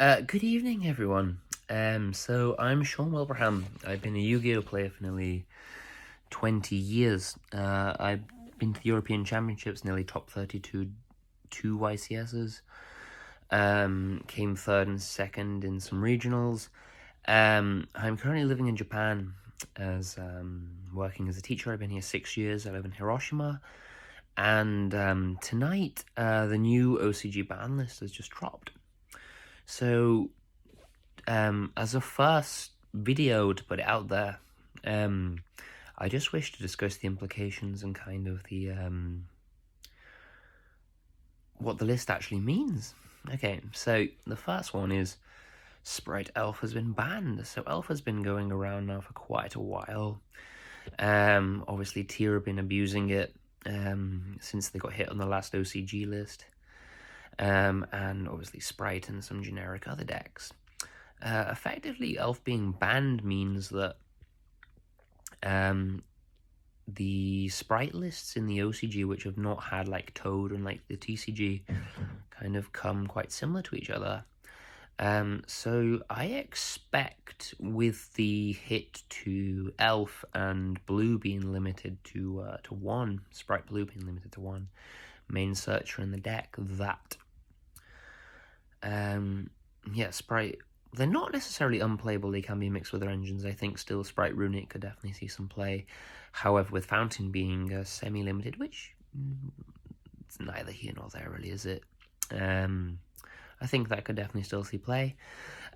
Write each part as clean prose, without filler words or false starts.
Good evening, everyone. So I'm Shaun Wilbraham. I've been a Yu-Gi-Oh player for nearly 20 years. I've been to the European Championships, nearly top 32 two YCSs. Came third and second in some regionals. I'm currently living in Japan as working as a teacher. I've been here 6 years. I live in Hiroshima. And tonight, the new OCG ban list has just dropped. So as a first video to put it out there, I just wish to discuss the implications and kind of the what the list actually means. Okay, so the first one is Sprite Elf has been banned. So Elf has been going around now for quite a while. Obviously Tier have been abusing it since they got hit on the last OCG list. And obviously Sprite and some generic other decks. Effectively, Elf being banned means that the Sprite lists in the OCG, which have not had like Toad and like the TCG, kind of come quite similar to each other. So I expect with the hit to Elf and Blue being limited to 1, Sprite Blue being limited to 1, main searcher in the deck, that Sprite, they're not necessarily unplayable. They can be mixed with their engines. I think still Sprite Runic could definitely see some play. However, with Fountain being semi-limited, which it's neither here nor there really, is it? I think that could definitely still see play.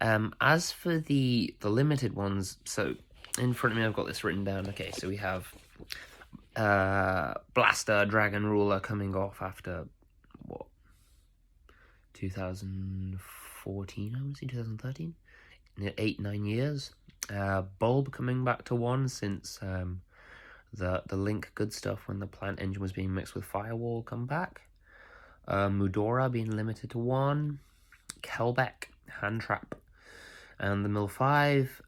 As for the limited ones, so in front of me I've got this written down. Okay, so we have Blaster Dragon Ruler coming off after, what, 2014, I would say 2013, 8-9 years. Bulb coming back to 1 since the Link good stuff when the plant engine was being mixed with Firewall come back. Mudora being limited to 1. Kelbeck, Hand Trap, and the Mill 5.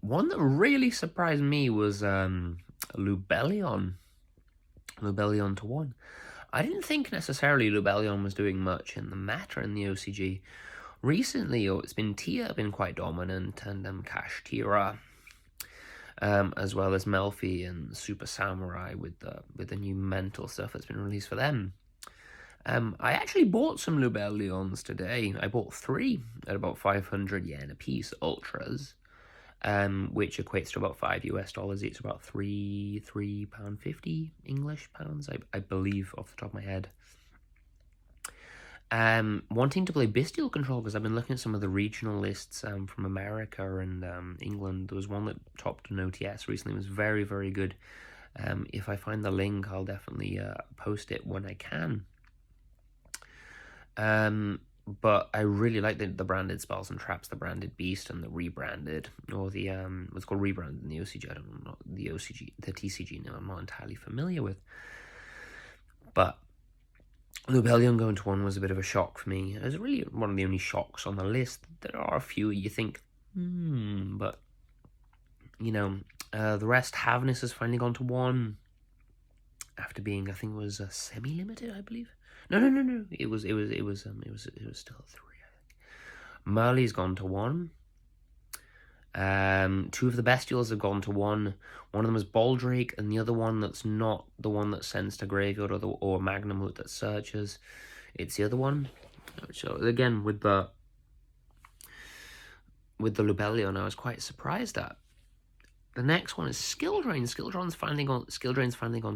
One that really surprised me was Lubellion to 1. I didn't think necessarily Lubellion was doing much in the meta in the OCG. Recently, it's been Tia been quite dominant, and Cash Tira, as well as Melfi and Super Samurai with the new mental stuff that's been released for them. I actually bought some Lubellions today. I bought 3 at about 500 yen a piece, ultras, which equates to about $5 US. It's about £3.50 English pounds, I believe, off the top of my head. Wanting to play Bestial Control, because I've been looking at some of the regional lists from America and England. There was one that topped an OTS recently. It was very, very good. If I find the link, I'll definitely post it when I can. But I really like the branded spells and traps, the branded beast and the rebranded, or the what's called rebranded in the OCG. I don't know the OCG, the TCG now. I'm not entirely familiar with, but Lubellion going to 1 was a bit of a shock for me. It was really one of the only shocks on the list. There are a few you think, but you know, the rest. Havness has finally gone to 1 after being, I think it was semi-limited, I believe. No. It was still 3, I think. Merly's gone to 1. 2 of the Bestials have gone to 1. One of them is Baldrake, and the other one that's not the one that sends to graveyard or Magnum Loot that searches. It's the other one. So again, with the Lubellion, I was quite surprised at. The next one is Skill Drain. Skill Drain's finally gone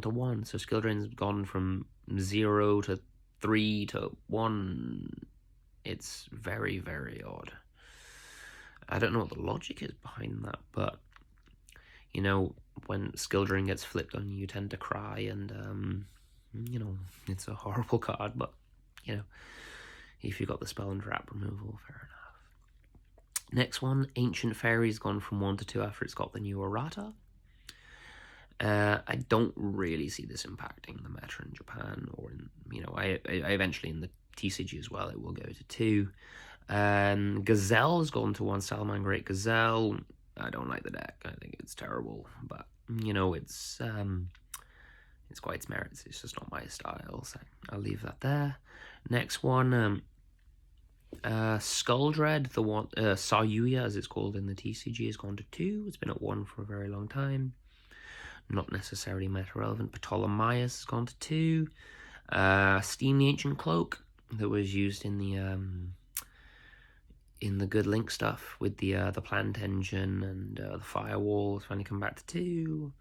to 1. So Skill Drain's gone from 0 to 3 to 1. It's very, very odd. I don't know what the logic is behind that, but you know, when Skill Drain gets flipped on you, you tend to cry, and you know, it's a horrible card, but you know, if you got the spell and trap removal, fair enough. Next one, Ancient Fairy's gone from 1 to 2 after it's got the new errata. I don't really see this impacting the meta in Japan, or in, you know, I eventually in the TCG as well, it will go to 2. Gazelle's gone to 1, Salamangreat Gazelle. I don't like the deck. I think it's terrible, but you know, it's quite its merits. It's just not my style, so I'll leave that there. Next one, Skull Dread, the one, Sayuya as it's called in the TCG, has gone to 2. It's been at 1 for a very long time. Not necessarily meta relevant. Ptolemaeus has gone to 2. Steam the Ancient Cloak that was used in the good link stuff with the plant engine and the firewall has finally come back to 2.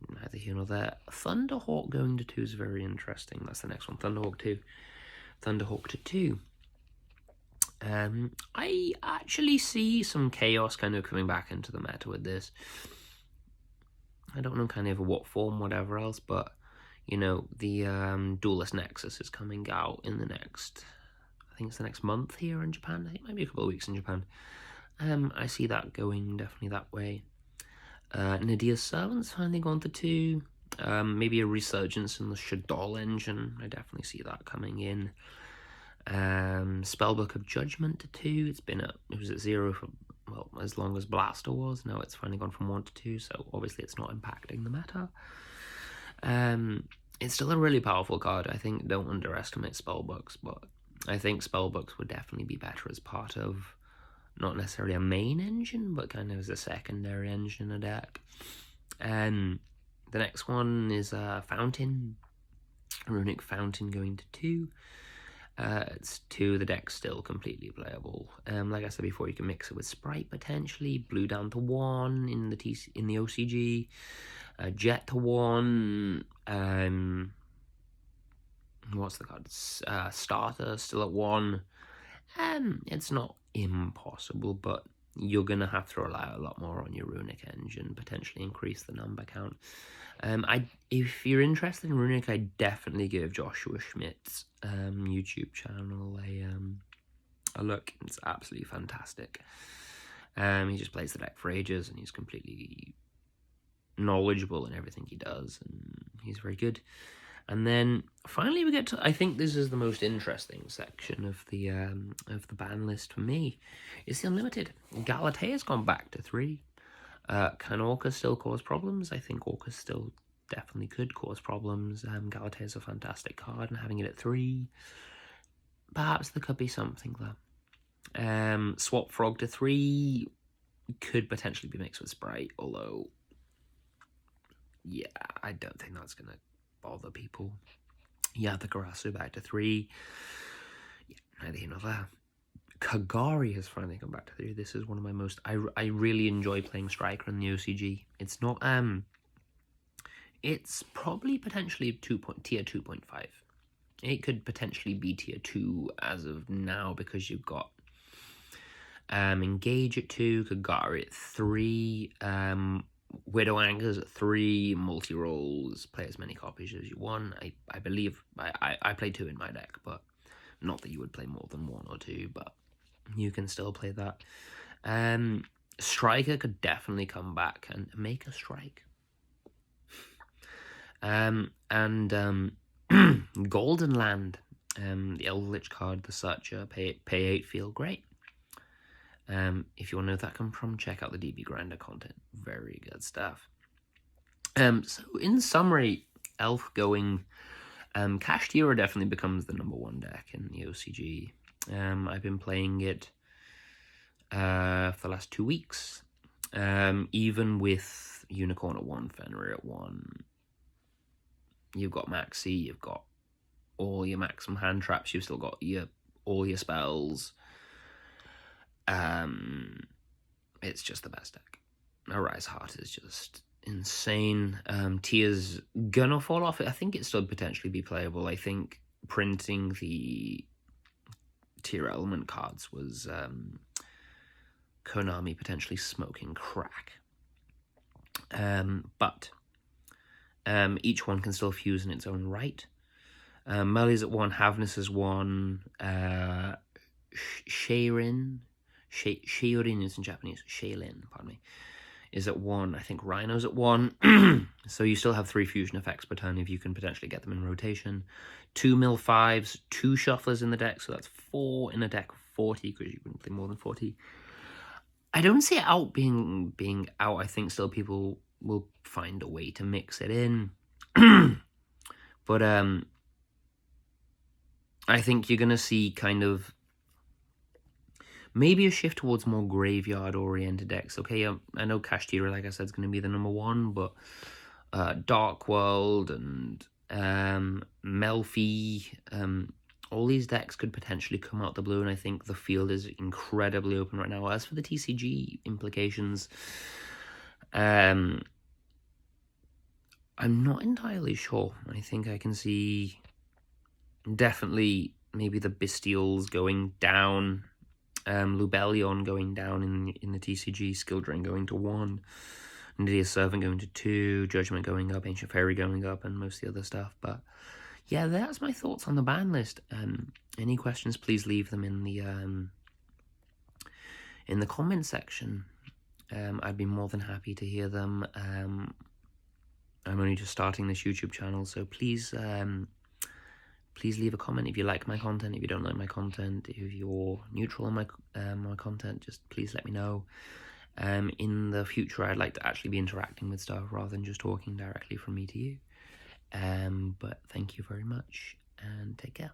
Neither here nor there. Thunderhawk going to 2 is very interesting. That's the next one. Thunderhawk 2. Thunderhawk to 2. I actually see some chaos kind of coming back into the meta with this. I don't know kind of what form, whatever else, but, you know, the Duelist Nexus is coming out in the next, I think it's the next month here in Japan. I think maybe a couple of weeks in Japan. I see that going definitely that way. Nadia's Servant's finally gone to 2. Maybe a resurgence in the Shadol engine. I definitely see that coming in. Spellbook of Judgment to 2. It was at 0 for, well, as long as Blaster was. Now it's finally gone from 1 to 2, so obviously it's not impacting the meta. It's still a really powerful card. I think don't underestimate spellbooks, but I think spellbooks would definitely be better as part of not necessarily a main engine, but kind of as a secondary engine in a deck. The next one is Fountain. Runic Fountain going to 2. It's 2. The deck's still completely playable. Like I said before, you can mix it with Sprite potentially. Blue down to 1 in the OCG. Jet to 1. What's the card? Starter still at 1. It's not impossible, but you're gonna have to rely a lot more on your Runic engine, potentially increase the number count. If you're interested in Runic, I definitely give Joshua Schmidt's YouTube channel a look. It's absolutely fantastic. He just plays the deck for ages, and he's completely knowledgeable in everything he does, and he's very good. And then finally we get to, I think this is the most interesting section of the ban list for me. It's the Unlimited. Galatea's gone back to 3. Can Orca still cause problems? I think Orca still definitely could cause problems. Galatea's a fantastic card, and having it at 3, perhaps there could be something there. Swap Frog to 3 could potentially be mixed with Sprite, although, yeah, I don't think that's going to bother people. Yeah, the Karasu back to 3. Yeah, neither here nor there. Kagari has finally come back to 3. This is one of my most... I really enjoy playing Striker in the OCG. It's not... It's probably potentially tier 2.5. It could potentially be tier 2 as of now, because you've got Engage at 2, Kagari at 3, Widow Anchors at 3, multi-rolls, play as many copies as you want. I believe... I play 2 in my deck, but not that you would play more than 1 or 2, but you can still play that. Striker could definitely come back and make a strike. Golden Land, the Eldritch card, the Searcher, pay 8, feel great. If you want to know where that comes from, check out the DB Grinder content. Very good stuff. So in summary, Elf going, Kashtira definitely becomes the #1 deck in the OCG. I've been playing it for the last 2 weeks. Even with Unicorn at 1, Fenrir at 1, you've got Maxi, you've got all your maximum hand traps, you've still got all your spells. It's just the best deck. Arise Heart is just insane. Tier's gonna fall off. I think it still potentially be playable. I think printing the Tier Element cards was Konami potentially smoking crack. But each one can still fuse in its own right. Meli's at 1, Havness is 1, Sheirin is in Japanese, Shaylin, pardon me, is at 1. I think Rhino's at 1. So you still have 3 fusion effects per turn if you can potentially get them in rotation. 2 mill 5s, 2 shufflers in the deck, so that's 4 in a deck of 40, because you can play more than 40. I don't see it out being out. I think still people will find a way to mix it in. But I think you're going to see kind of Maybe a shift towards more graveyard-oriented decks. Okay, I know Kashtira, like I said, is going to be the number one, but Dark World and Melfi, all these decks could potentially come out the blue, and I think the field is incredibly open right now. As for the TCG implications, I'm not entirely sure. I think I can see definitely maybe the Bestials going down, Lubellion going down in the TCG, Skill Drain going to 1, Nydia's Servant going to 2, Judgment going up, Ancient Fairy going up, and most of the other stuff. But yeah, that's my thoughts on the ban list. Any questions, please leave them in the comment section. I'd be more than happy to hear them. I'm only just starting this YouTube channel, so please please leave a comment if you like my content, if you don't like my content, if you're neutral on my content, just please let me know. In the future, I'd like to actually be interacting with stuff rather than just talking directly from me to you. But thank you very much, and take care.